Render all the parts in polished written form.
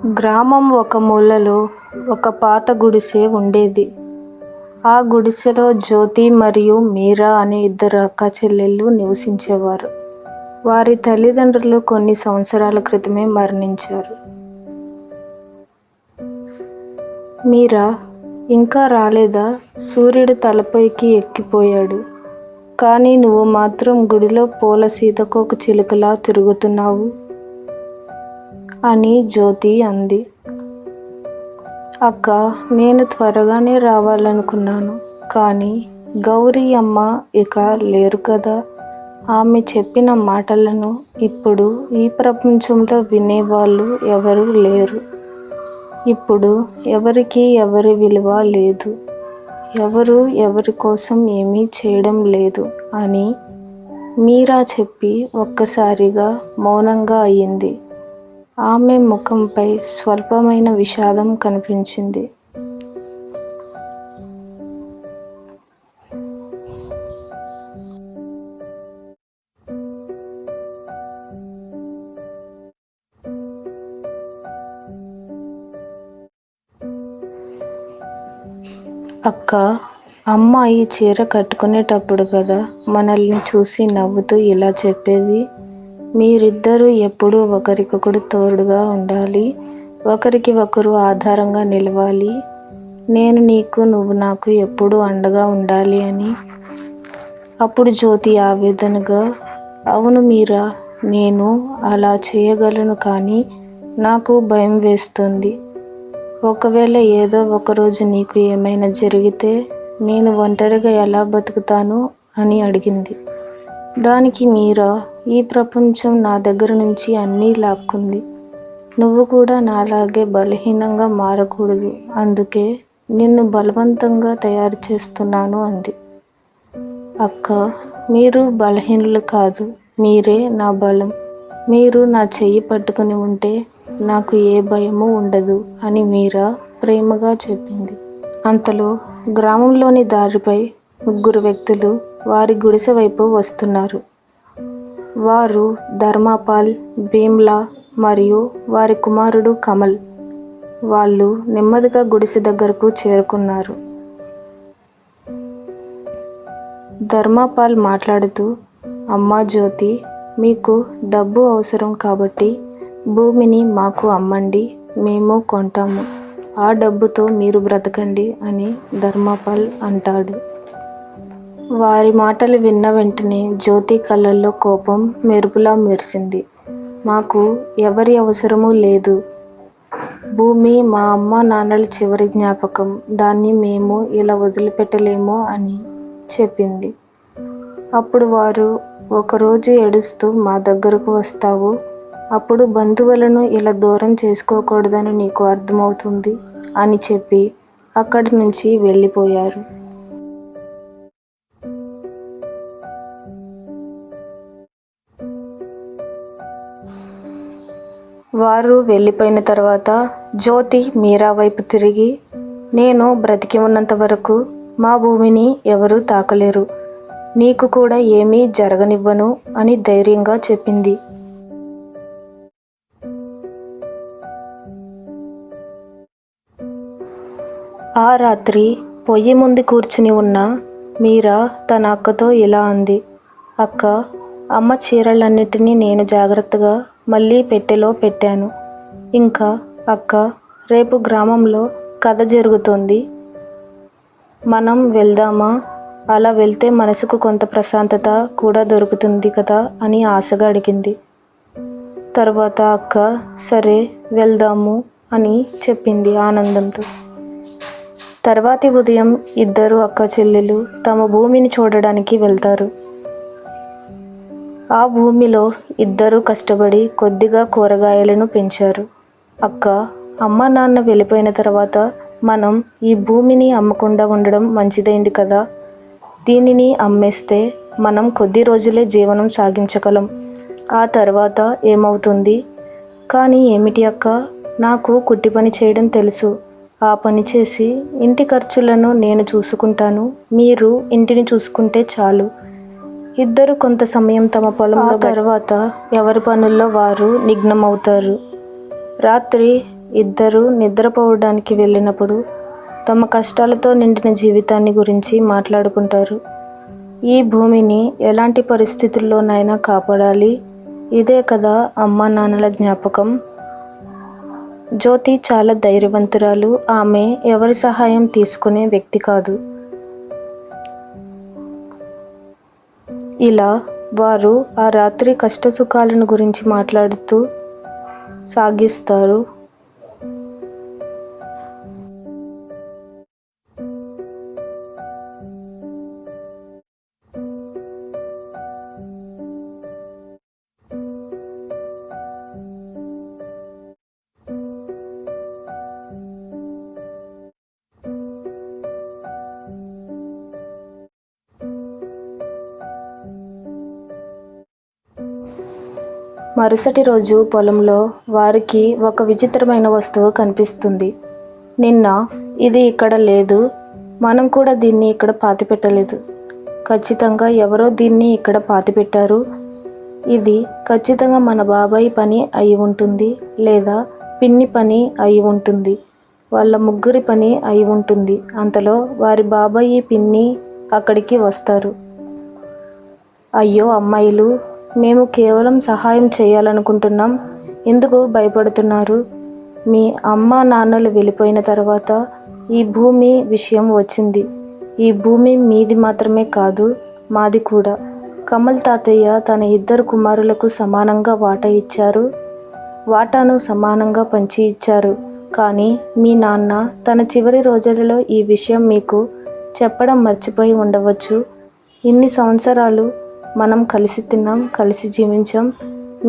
గ్రామం ఒక మూలలో ఒక పాత గుడిసె ఉండేది. ఆ గుడిసెలో జ్యోతి మరియు మీరా అనే ఇద్దరు అక్కాచెల్లెళ్ళు నివసించేవారు. వారి తల్లిదండ్రులు కొన్ని సంవత్సరాల క్రితమే మరణించారు. మీరా, ఇంకా రాలేదా? సూర్యుడు తలపైకి ఎక్కిపోయాడు. కానీ నువ్వు మాత్రం గుడిలో పూల సీతాకోక చిలుకలా తిరుగుతున్నావు అని జ్యోతి అంది. అక్క, నేను త్వరగానే రావాలనుకున్నాను, కానీ గౌరీ అమ్మ ఇక లేరు కదా. ఆమె చెప్పిన మాటలను ఇప్పుడు ఈ ప్రపంచంలో వినేవాళ్ళు ఎవరూ లేరు. ఇప్పుడు ఎవరికి ఎవరి విలువ లేదు, ఎవరు ఎవరి కోసం ఏమీ చేయడం లేదు అని మీరా చెప్పి ఒక్కసారిగా మౌనంగా అయింది. ఆమె ముఖంపై స్వల్పమైన విషాదం కనిపించింది. అక్క, అమ్మ ఈ చీర కట్టుకునేటప్పుడు కదా మనల్ని చూసి నవ్వుతూ ఇలా చెప్పేది, మీరిద్దరూ ఎప్పుడూ ఒకరికొకరు తోడుగా ఉండాలి, ఒకరికి ఒకరు ఆధారంగా నిలవాలి, నేను నీకు నువ్వు నాకు ఎప్పుడూ అండగా ఉండాలి అని. అప్పుడు జ్యోతి ఆవేదనగా, అవును మీరా, నేను అలా చేయగలను, కానీ నాకు భయం వేస్తుంది. ఒకవేళ ఏదో ఒకరోజు నీకు ఏమైనా జరిగితే నేను ఒంటరిగా ఎలా బతుకుతాను అని అడిగింది. దానికి మీరా, ఈ ప్రపంచం నా దగ్గర నుంచి అన్నీ లాక్కుంది. నువ్వు కూడా నాలాగే బలహీనంగా మారకూడదు, అందుకే నిన్ను బలవంతంగా తయారు చేస్తున్నాను అంది. అక్క, మీరు బలహీనులు కాదు, మీరే నా బలం. మీరు నా చెయ్యి పట్టుకుని ఉంటే నాకు ఏ భయమూ ఉండదు అని మీరా ప్రేమగా చెప్పింది. అంతలో గ్రామంలోని దారిపై ముగ్గురు వ్యక్తులు వారి గుడిసె వైపు వస్తున్నారు. వారు ధర్మపాల్, భీమ్లా మరియు వారి కుమారుడు కమల్. వాళ్ళు నెమ్మదిగా గుడిసె దగ్గరకు చేరుకున్నారు. ధర్మపాల్ మాట్లాడుతూ, అమ్మా జ్యోతి, మీకు డబ్బు అవసరం కాబట్టి భూమిని మాకు అమ్మండి, మేము కొంటాము. ఆ డబ్బుతో మీరు బ్రతకండి అని ధర్మపాల్ అంటాడు. వారి మాటలు విన్న వెంటనే జ్యోతి కళ్ళల్లో కోపం మెరుపులా మెరిసింది. మాకు ఎవరి అవసరమూ లేదు. భూమి మా అమ్మ నాన్నల చివరి జ్ఞాపకం, దాన్ని మేము ఇలా వదిలిపెట్టలేము అని చెప్పింది. అప్పుడు వారు, ఒకరోజు ఏడుస్తూ మా దగ్గరకు వస్తావు, అప్పుడు బంధువులను ఇలా దూరం చేసుకోకూడదని నీకు అర్థమవుతుంది అని చెప్పి అక్కడి నుంచి వెళ్ళిపోయారు. వారు వెళ్ళిపోయిన తర్వాత జ్యోతి మీరా వైపు తిరిగి, నేను బ్రతికి ఉన్నంత వరకు మా భూమిని ఎవరూ తాకలేరు, నీకు కూడా ఏమీ జరగనివ్వను అని ధైర్యంగా చెప్పింది. ఆ రాత్రి పొయ్యి ముందు కూర్చుని ఉన్న మీరా తన అక్కతో ఇలా అంది. అక్క, అమ్మ చీరలన్నిటినీ నేను జాగ్రత్తగా మళ్ళీ పెట్టెలో పెట్టాను. ఇంకా అక్క, రేపు గ్రామంలో కథ జరుగుతోంది, మనం వెళ్దామా? అలా వెళ్తే మనసుకు కొంత ప్రశాంతత కూడా దొరుకుతుంది కదా అని ఆశగా అడిగింది. తర్వాత అక్క, సరే వెళ్దాము అని చెప్పింది ఆనందంతో. తర్వాతి ఉదయం ఇద్దరు అక్క చెల్లెలు తమ భూమిని చూడడానికి వెళ్తారు. ఆ భూమిలో ఇద్దరు కష్టపడి కొద్దిగా కూరగాయలను పెంచారు. అక్క, అమ్మ నాన్న వెళ్ళిపోయిన తర్వాత మనం ఈ భూమిని అమ్మకుండా ఉండడం మంచిదైంది కదా. దీనిని అమ్మేస్తే మనం కొద్ది రోజులే జీవనం సాగించగలం. ఆ తర్వాత ఏమవుతుంది? కానీ ఏమిటి అక్క, నాకు కుట్టి పని చేయడం తెలుసు. ఆ పని చేసి ఇంటి ఖర్చులను నేను చూసుకుంటాను, మీరు ఇంటిని చూసుకుంటే చాలు. ఇద్దరు కొంత సమయం తమ పొలంలో తర్వాత ఎవరి పనుల్లో వారు నిఘ్నమవుతారు. రాత్రి ఇద్దరు నిద్రపోవడానికి వెళ్ళినప్పుడు తమ కష్టాలతో నిండిన జీవితాన్ని గురించి మాట్లాడుకుంటారు. ఈ భూమిని ఎలాంటి పరిస్థితుల్లోనైనా కాపాడాలి, ఇదే కదా అమ్మా నాన్నల జ్ఞాపకం. జ్యోతి చాలా ధైర్యవంతురాలు. ఆమె ఎవరి సహాయం తీసుకునే వ్యక్తి కాదు. ఇలా వారు ఆ రాత్రి కష్టసుఖాలను గురించి మాట్లాడుతూ సాగిస్తారు. మరుసటి రోజు పొలంలో వారికి ఒక విచిత్రమైన వస్తువు కనిపిస్తుంది. నిన్న ఇది ఇక్కడ లేదు, మనం కూడా దీన్ని ఇక్కడ పాతిపెట్టలేదు. ఖచ్చితంగా ఎవరో దీన్ని ఇక్కడ పాతిపెట్టారు. ఇది ఖచ్చితంగా మన బాబాయ్ పని అయి ఉంటుంది, లేదా పిన్ని పని అయి ఉంటుంది, వాళ్ళ ముగ్గురి పని అయి ఉంటుంది. అంతలో వారి బాబాయి పిన్ని అక్కడికి వస్తారు. అయ్యో అమ్మాయిలు, మేము కేవలం సహాయం చేయాలనుకుంటున్నాం, ఎందుకు భయపడుతున్నారు? మీ అమ్మ నాన్నలు వెళ్ళిపోయిన తర్వాత ఈ భూమి విషయం వచ్చింది. ఈ భూమి మీది మాత్రమే కాదు, మాది కూడా. కమల్ తాతయ్య తన ఇద్దరు కుమారులకు సమానంగా వాటా ఇచ్చారు. వాటాను సమానంగా పంచి ఇచ్చారు. కానీ మీ నాన్న తన చివరి రోజులలో ఈ విషయం మీకు చెప్పడం మర్చిపోయి ఉండవచ్చు. ఇన్ని సంవత్సరాలు మనం కలిసి తిన్నాం, కలిసి జీవించాం.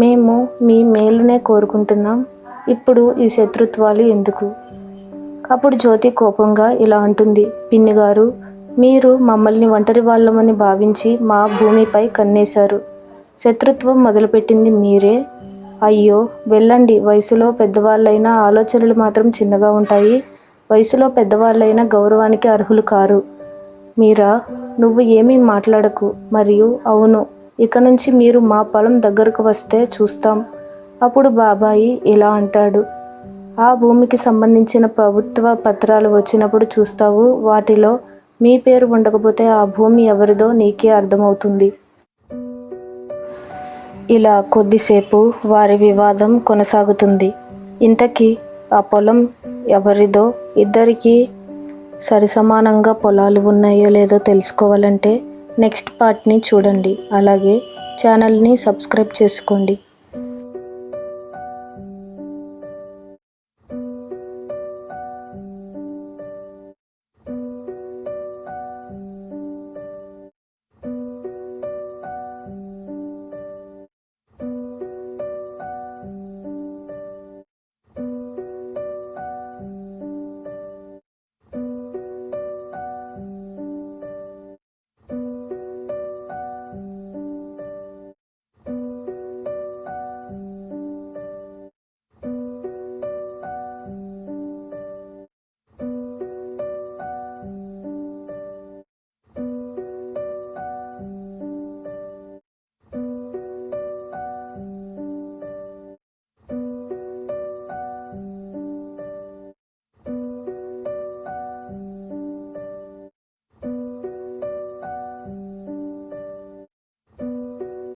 మేము మీ మేలునే కోరుకుంటున్నాం. ఇప్పుడు ఈ శత్రుత్వాలు ఎందుకు? అప్పుడు జ్యోతి కోపంగా ఇలా అంటుంది. పిన్ని గారు, మీరు మమ్మల్ని ఒంటరి వాళ్ళమని భావించి మా భూమిపై కన్నేశారు. శత్రుత్వం మొదలుపెట్టింది మీరే. అయ్యో వెళ్ళండి. వయసులో పెద్దవాళ్ళైనా ఆలోచనలు మాత్రం చిన్నగా ఉంటాయి. వయసులో పెద్దవాళ్ళైనా గౌరవానికి అర్హులు కారు. మీరా, నువ్వు ఏమీ మాట్లాడకు. మరియు అవును, ఇక నుంచి మీరు మా పొలం దగ్గరకు వస్తే చూస్తాం. అప్పుడు బాబాయి ఇలా అంటాడు. ఆ భూమికి సంబంధించిన ప్రభుత్వ పత్రాలు వచ్చినప్పుడు చూస్తావు. వాటిలో మీ పేరు ఉండకపోతే ఆ భూమి ఎవరిదో నీకే అర్థమవుతుంది. ఇలా కొద్దిసేపు వారి వివాదం కొనసాగుతుంది. ఇంతకీ ఆ పొలం ఎవరిదో, ఇద్దరికీ సరిసమానంగా పొలాలు ఉన్నాయో లేదో తెలుసుకోవాలంటే నెక్స్ట్ పార్ట్ని చూడండి. అలాగే ఛానల్ని సబ్స్క్రైబ్ చేసుకోండి.